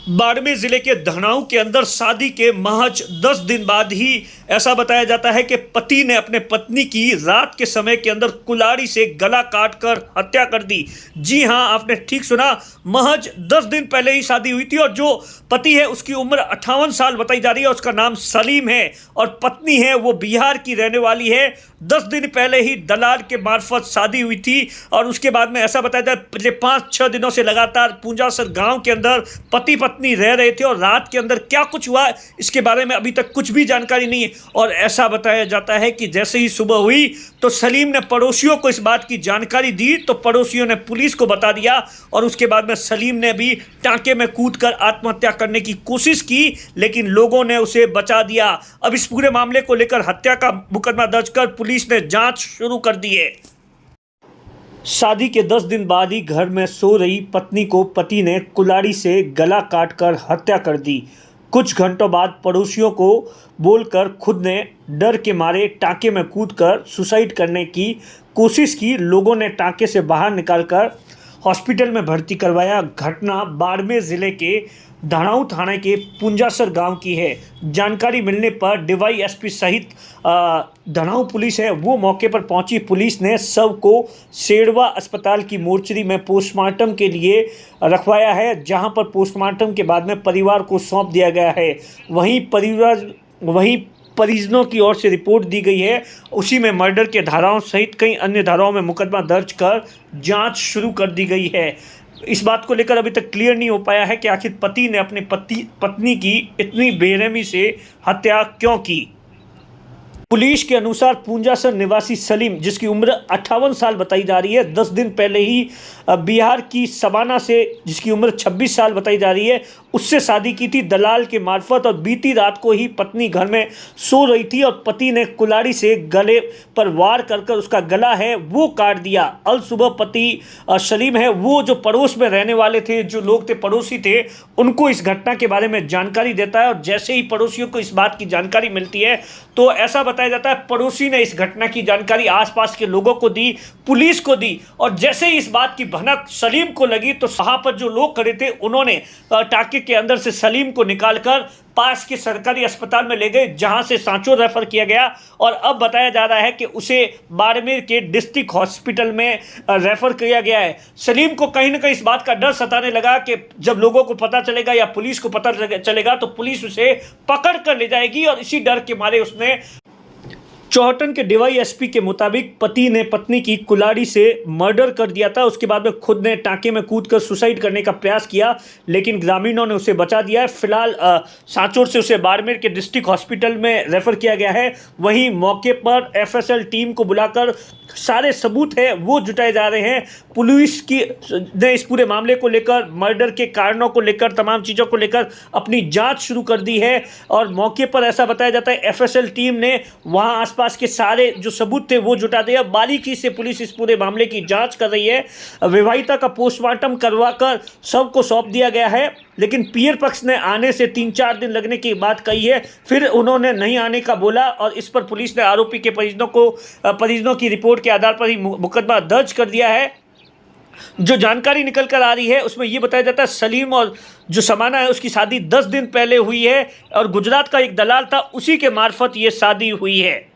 बाड़मेर जिले के धनाऊ के अंदर शादी के महज 10 दिन बाद ही ऐसा बताया जाता है कि पति ने अपने पत्नी की रात के समय के अंदर कुल्हाड़ी से गला काटकर हत्या कर दी। जी हां, आपने ठीक सुना, महज 10 दिन पहले ही शादी हुई थी और जो पति है उसकी उम्र 58 साल बताई जा रही है। उसका नाम सलीम है और पत्नी है वो बिहार की रहने वाली है। 10 दिन पहले ही दलाल के मार्फत शादी हुई थी और उसके बाद में ऐसा बताया जाता है पिछले 5-6 दिनों से लगातार पूंजासर गांव के अंदर पति पत्नी रह रहे थे और रात के अंदर क्या कुछ हुआ इसके बारे में अभी तक कुछ भी जानकारी नहीं है। और ऐसा बताया जाता है कि जैसे ही सुबह हुई तो सलीम ने पड़ोसियों को इस बात की जानकारी दी तो पड़ोसियों ने पुलिस को बता दिया और उसके बाद में सलीम ने भी टांके में कूदकर आत्महत्या करने की कोशिश की, लेकिन लोगों ने उसे बचा दिया। अब इस पूरे मामले को लेकर हत्या का मुकदमा दर्ज कर पुलिस ने जांच शुरू कर दी है। शादी के 10 दिन बाद ही घर में सो रही पत्नी को पति ने कुल्हाड़ी से गला काटकर हत्या कर दी। कुछ घंटों बाद पड़ोसियों को बोलकर खुद ने डर के मारे टांके में कूदकर सुसाइड करने की कोशिश की। लोगों ने टांके से बाहर निकालकर हॉस्पिटल में भर्ती करवाया। घटना बाड़मेर जिले के धनाऊ थाने के पूंजासर गांव की है। जानकारी मिलने पर डीवाईएसपी सहित धनाऊ पुलिस है वो मौके पर पहुंची। पुलिस ने शव को सेड़वा अस्पताल की मोर्चरी में पोस्टमार्टम के लिए रखवाया है, जहां पर पोस्टमार्टम के बाद में परिवार को सौंप दिया गया है। वहीं परिजनों की ओर से रिपोर्ट दी गई है। उसी में मर्डर के धाराओं सहित कई अन्य धाराओं में मुकदमा दर्ज कर जांच शुरू कर दी गई है। इस बात को लेकर अभी तक क्लियर नहीं हो पाया है कि आखिर पति ने अपनी पत्नी की इतनी बेरहमी से हत्या क्यों की। पुलिस के अनुसार पूंजासर निवासी सलीम, जिसकी उम्र 58 साल बताई जा रही है, 10 दिन पहले ही बिहार की सबाना से, जिसकी उम्र 26 साल बताई जा रही है, उससे शादी की थी दलाल के मार्फत। और बीती रात को ही पत्नी घर में सो रही थी और पति ने कुल्हाड़ी से गले पर वार कर उसका गला है वो काट दिया। अल सुबह पति सलीम है वो जो पड़ोस में रहने वाले थे, जो लोग थे पड़ोसी थे, उनको इस घटना के बारे में जानकारी देता है और जैसे ही पड़ोसियों को इस बात की जानकारी मिलती है तो ऐसा बताया जाता है पड़ोसी ने इस घटना की जानकारी आसपास के लोगों को दी, पुलिस को दी। और जैसे ही इस बात की भनक सलीम को लगी तो वहां पर जो लोग खड़े थे उन्होंने टांके के अंदर से सलीम को निकालकर पास के सरकारी अस्पताल में ले गए, जहां से सांचौर रेफर किया गया। और अब बताया जा रहा है कि उसे बाड़मेर के डिस्ट्रिक्ट हॉस्पिटल में रेफर किया गया है। सलीम को कहीं ना कहीं इस बात का डर सताने लगा कि जब लोगों को पता चलेगा या पुलिस को पता चलेगा तो पुलिस उसे पकड़ कर ले जाएगी, और इसी डर के मारे उसने चौहटन के डीवाईएसपी के मुताबिक पति ने पत्नी की कुल्हाड़ी से मर्डर कर दिया था। उसके बाद में खुद ने टांके में कूदकर सुसाइड करने का प्रयास किया, लेकिन ग्रामीणों ने उसे बचा दिया है। फिलहाल सांचौर से उसे बाड़मेर के डिस्ट्रिक्ट हॉस्पिटल में रेफर किया गया है। वहीं मौके पर एफएसएल टीम को बुलाकर सारे सबूत है वो जुटाए जा रहे हैं। पुलिस की ने इस पूरे मामले को लेकर, मर्डर के कारणों को लेकर, तमाम चीज़ों को लेकर अपनी जांच शुरू कर दी है। और मौके पर ऐसा बताया जाता है एफएसएल टीम ने वहां आसपास के सारे जो सबूत थे वो जुटा दिया। बारीकी से पुलिस इस पूरे मामले की जांच कर रही है। विवाहिता का पोस्टमार्टम करवाकर शव को सौंप दिया गया है, लेकिन पीयर पक्ष ने आने से 3-4 दिन लगने की बात कही है। फिर उन्होंने नहीं आने का बोला और इस पर पुलिस ने आरोपी के परिजनों की रिपोर्ट के आधार पर ही मुकदमा दर्ज कर दिया है। जो जानकारी निकल कर आ रही है उसमें यह बताया जाता है सलीम और जो समाना है उसकी शादी 10 दिन पहले हुई है और गुजरात का एक दलाल था, उसी के मार्फत ये शादी हुई है।